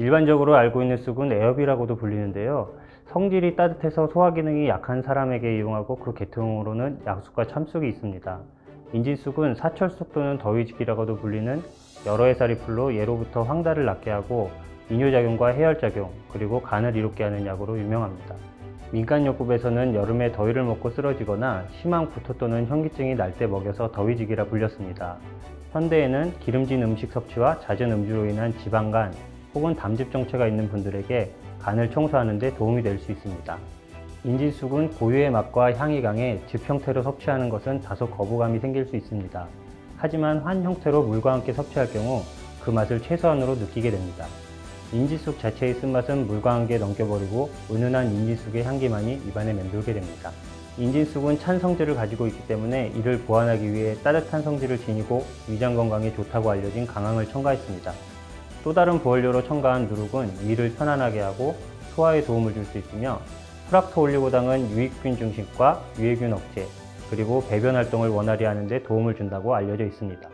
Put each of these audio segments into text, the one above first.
일반적으로 알고 있는 쑥은 애엽이라고도 불리는데요. 성질이 따뜻해서 소화 기능이 약한 사람에게 이용하고 그 계통으로는 약쑥과 참쑥이 있습니다. 인진쑥은 사철쑥 또는 더위지기라고도 불리는 여러 해살이 풀로 예로부터 황달을 낫게 하고 이뇨작용과 해열작용, 그리고 간을 이롭게 하는 약으로 유명합니다. 민간요법에서는 여름에 더위를 먹고 쓰러지거나 심한 구토 또는 현기증이 날 때 먹여서 더위지기라 불렸습니다. 현대에는 기름진 음식 섭취와 잦은 음주로 인한 지방간 혹은 담즙 정체가 있는 분들에게 간을 청소하는 데 도움이 될 수 있습니다. 인진쑥은 고유의 맛과 향이 강해 즙 형태로 섭취하는 것은 다소 거부감이 생길 수 있습니다. 하지만 환 형태로 물과 함께 섭취할 경우 그 맛을 최소한으로 느끼게 됩니다. 인진쑥 자체의 쓴맛은 물과 함께 넘겨버리고 은은한 인진쑥의 향기만이 입안에 맴돌게 됩니다. 인진쑥은 찬 성질을 가지고 있기 때문에 이를 보완하기 위해 따뜻한 성질을 지니고 위장 건강에 좋다고 알려진 강황을 첨가했습니다. 또 다른 부원료로 첨가한 누룩은 위를 편안하게 하고 소화에 도움을 줄 수 있으며 프락토올리고당은 유익균 증식과 유해균 억제, 그리고 배변 활동을 원활히 하는 데 도움을 준다고 알려져 있습니다.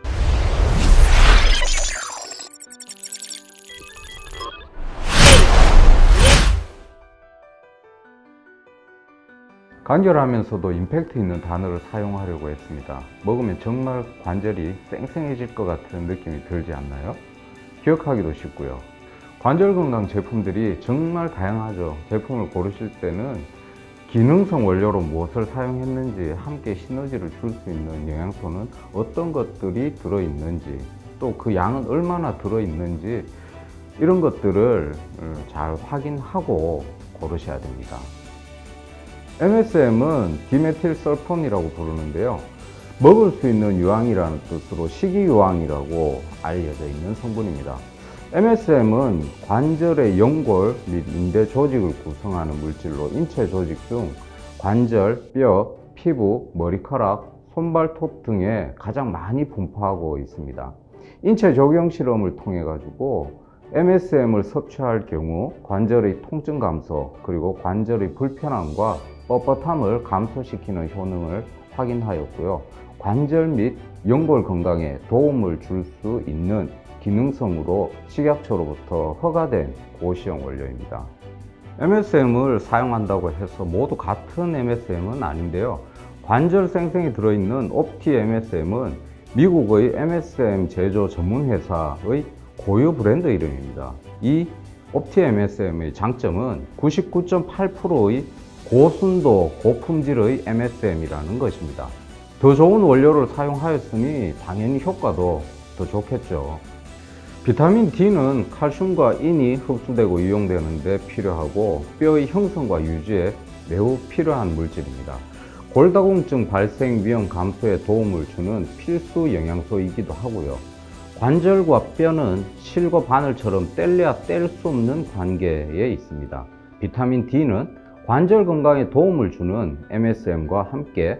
간결하면서도 임팩트 있는 단어를 사용하려고 했습니다. 먹으면 정말 관절이 쌩쌩해질 것 같은 느낌이 들지 않나요? 기억하기도 쉽고요. 관절 건강 제품들이 정말 다양하죠. 제품을 고르실 때는 기능성 원료로 무엇을 사용했는지, 함께 시너지를 줄 수 있는 영양소는 어떤 것들이 들어있는지, 또 그 양은 얼마나 들어있는지, 이런 것들을 잘 확인하고 고르셔야 됩니다. MSM은 디메틸설폰이라고 부르는데요. 먹을 수 있는 유황이라는 뜻으로 식이유황이라고 알려져 있는 성분입니다. MSM은 관절의 연골 및 인대 조직을 구성하는 물질로 인체 조직 중 관절, 뼈, 피부, 머리카락, 손발톱 등에 가장 많이 분포하고 있습니다. 인체 적용 실험을 통해 가지고 MSM을 섭취할 경우 관절의 통증 감소, 그리고 관절의 불편함과 뻣뻣함을 감소시키는 효능을 확인하였고요. 관절 및 연골 건강에 도움을 줄 수 있는 기능성으로 식약처로부터 허가된 고시형 원료입니다. MSM을 사용한다고 해서 모두 같은 MSM은 아닌데요. 관절 생생이 들어있는 옵티 MSM은 미국의 MSM 제조 전문회사의 고유 브랜드 이름입니다. 이 옵티 MSM의 장점은 99.8%의 고순도, 고품질의 MSM이라는 것입니다. 더 좋은 원료를 사용하였으니 당연히 효과도 더 좋겠죠. 비타민 D는 칼슘과 인이 흡수되고 이용되는 데 필요하고 뼈의 형성과 유지에 매우 필요한 물질입니다. 골다공증 발생 위험 감소에 도움을 주는 필수 영양소이기도 하고요. 관절과 뼈는 실과 바늘처럼 뗄래야 뗄 수 없는 관계에 있습니다. 비타민 D는 관절 건강에 도움을 주는 MSM과 함께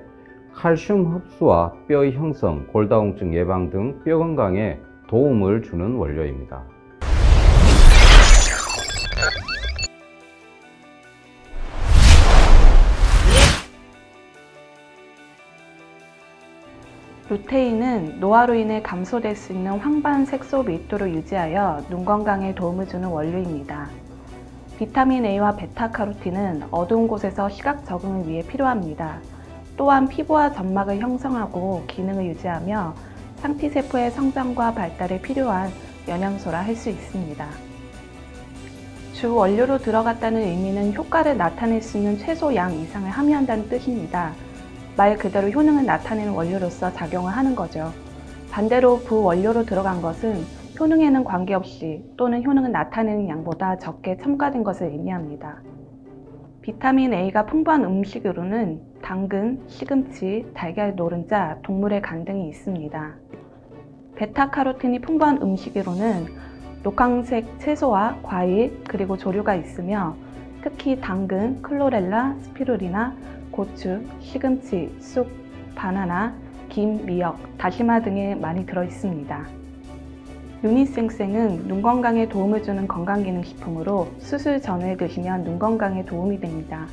칼슘 흡수와 뼈의 형성, 골다공증 예방 등 뼈 건강에 도움을 주는 원료입니다. 루테인은 노화로 인해 감소될 수 있는 황반 색소 밀도를 유지하여 눈 건강에 도움을 주는 원료입니다. 비타민 A와 베타카로틴은 어두운 곳에서 시각 적응을 위해 필요합니다. 또한 피부와 점막을 형성하고 기능을 유지하며 상피세포의 성장과 발달에 필요한 영양소라 할 수 있습니다. 주 원료로 들어갔다는 의미는 효과를 나타낼 수 있는 최소 양 이상을 함유한다는 뜻입니다. 말 그대로 효능을 나타내는 원료로서 작용을 하는 거죠. 반대로 부원료로 들어간 것은 효능에는 관계없이 또는 효능을 나타내는 양보다 적게 첨가된 것을 의미합니다. 비타민 A가 풍부한 음식으로는 당근, 시금치, 달걀 노른자, 동물의 간 등이 있습니다. 베타카로틴이 풍부한 음식으로는 녹황색 채소와 과일, 그리고 조류가 있으며 특히 당근, 클로렐라, 스피루리나, 고추, 시금치, 쑥, 바나나, 김, 미역, 다시마 등에 많이 들어있습니다. 유니생생은 눈 건강에 도움을 주는 건강기능식품으로 수술 전에 드시면 눈 건강에 도움이 됩니다.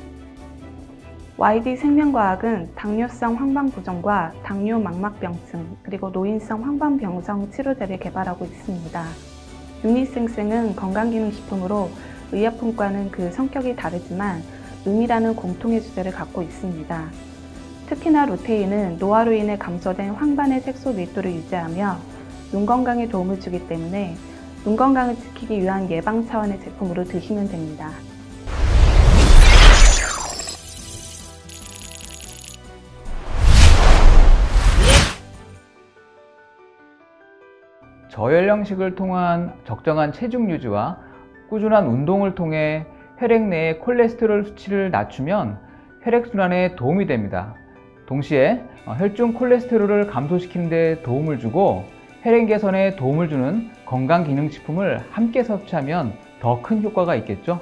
YD생명과학은 당뇨성 황반부종과 당뇨 망막병증, 그리고 노인성 황반병성 치료제를 개발하고 있습니다. 유니생생은 건강기능식품으로 의약품과는 그 성격이 다르지만 음이라는 공통의 주제를 갖고 있습니다. 특히나 루테인은 노화로 인해 감소된 황반의 색소 밀도를 유지하며 눈 건강에 도움을 주기 때문에 눈 건강을 지키기 위한 예방 차원의 제품으로 드시면 됩니다. 저열량식을 통한 적정한 체중 유지와 꾸준한 운동을 통해 혈액 내의 콜레스테롤 수치를 낮추면 혈액순환에 도움이 됩니다. 동시에 혈중 콜레스테롤을 감소시키는 데 도움을 주고 혈액 개선에 도움을 주는 건강기능식품을 함께 섭취하면 더 큰 효과가 있겠죠.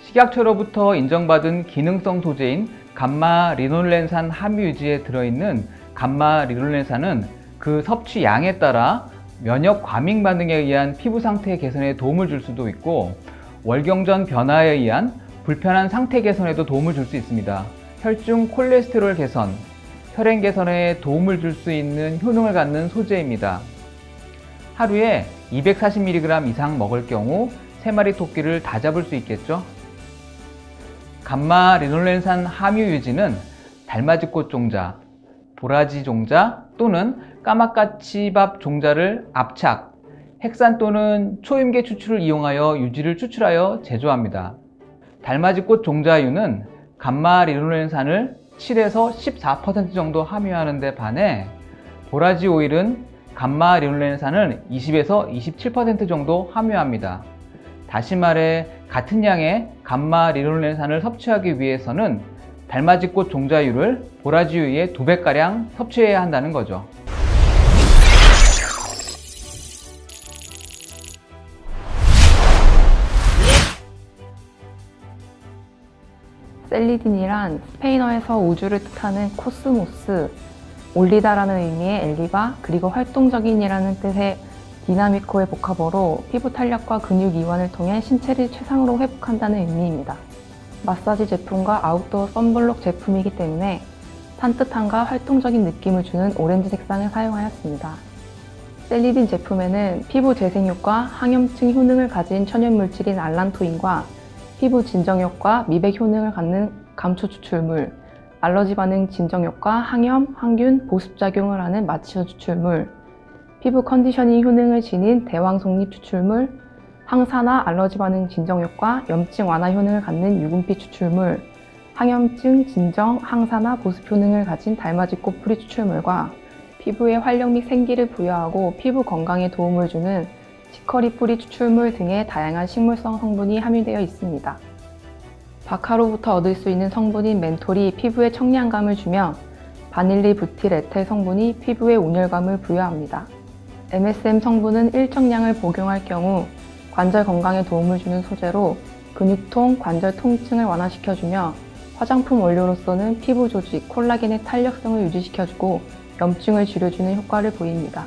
식약처로부터 인정받은 기능성 소재인 감마리놀렌산 함유 유지에 들어있는 감마리놀렌산은 그 섭취 양에 따라 면역 과민 반응에 의한 피부 상태 개선에 도움을 줄 수도 있고 월경전 변화에 의한 불편한 상태 개선에도 도움을 줄 수 있습니다. 혈중 콜레스테롤 개선, 혈행 개선에 도움을 줄 수 있는 효능을 갖는 소재입니다. 하루에 240mg 이상 먹을 경우 3마리 토끼를 다 잡을 수 있겠죠? 감마리놀렌산 함유 유지는 달맞이꽃 종자, 도라지 종자 또는 까마까치밥 종자를 압착, 핵산 또는 초임계 추출을 이용하여 유지를 추출하여 제조합니다. 달맞이꽃 종자유는 감마리놀렌산을 7에서 14% 정도 함유하는 데 반해 도라지 오일은 감마리놀렌산을 20에서 27% 정도 함유합니다. 다시 말해 같은 양의 감마리놀렌산을 섭취하기 위해서는 달맞이꽃 종자유를 도라지유의 2배가량 섭취해야 한다는 거죠. 셀리딘이란 스페인어에서 우주를 뜻하는 코스모스, 올리다라는 의미의 엘리바, 그리고 활동적인이라는 뜻의 디나미코의 복합어로 피부 탄력과 근육 이완을 통해 신체를 최상으로 회복한다는 의미입니다. 마사지 제품과 아웃도어 선블록 제품이기 때문에 산뜻함과 활동적인 느낌을 주는 오렌지 색상을 사용하였습니다. 셀리딘 제품에는 피부 재생 효과, 항염증 효능을 가진 천연물질인 알란토인과 피부 진정 효과, 미백 효능을 갖는 감초 추출물, 알러지 반응 진정 효과, 항염, 항균, 보습작용을 하는 마취효 추출물, 피부 컨디셔닝 효능을 지닌 대왕 속립 추출물, 항산화, 알러지 반응 진정 효과, 염증 완화 효능을 갖는 유분피 추출물, 항염증, 진정, 항산화, 보습 효능을 가진 달맞이꽃 뿌리 추출물과 피부에 활력 및 생기를 부여하고 피부 건강에 도움을 주는 치커리 뿌리 추출물 등의 다양한 식물성 성분이 함유되어 있습니다. 바카로부터 얻을 수 있는 성분인 멘톨이 피부에 청량감을 주며 바닐리 부틸 에텔 성분이 피부에 온열감을 부여합니다. MSM 성분은 일정량을 복용할 경우 관절 건강에 도움을 주는 소재로 근육통, 관절 통증을 완화시켜주며 화장품 원료로서는 피부 조직, 콜라겐의 탄력성을 유지시켜주고 염증을 줄여주는 효과를 보입니다.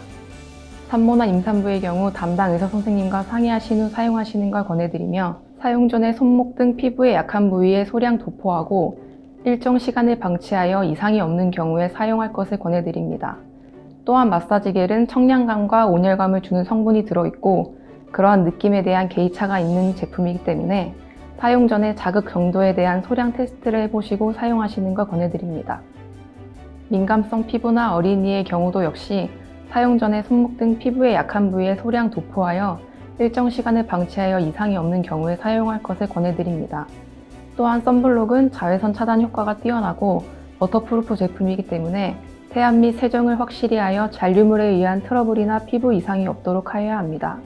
산모나 임산부의 경우 담당 의사 선생님과 상의하신 후 사용하시는 걸 권해드리며 사용 전에 손목 등 피부의 약한 부위에 소량 도포하고 일정 시간을 방치하여 이상이 없는 경우에 사용할 것을 권해드립니다. 또한 마사지겔은 청량감과 온열감을 주는 성분이 들어있고 그러한 느낌에 대한 개의차가 있는 제품이기 때문에 사용 전에 자극 정도에 대한 소량 테스트를 해보시고 사용하시는 걸 권해드립니다. 민감성 피부나 어린이의 경우도 역시 사용 전에 손목 등 피부의 약한 부위에 소량 도포하여 일정 시간을 방치하여 이상이 없는 경우에 사용할 것을 권해드립니다. 또한 선블록은 자외선 차단 효과가 뛰어나고 워터프루프 제품이기 때문에 태안 및 세정을 확실히 하여 잔류물에 의한 트러블이나 피부 이상이 없도록 하여야 합니다.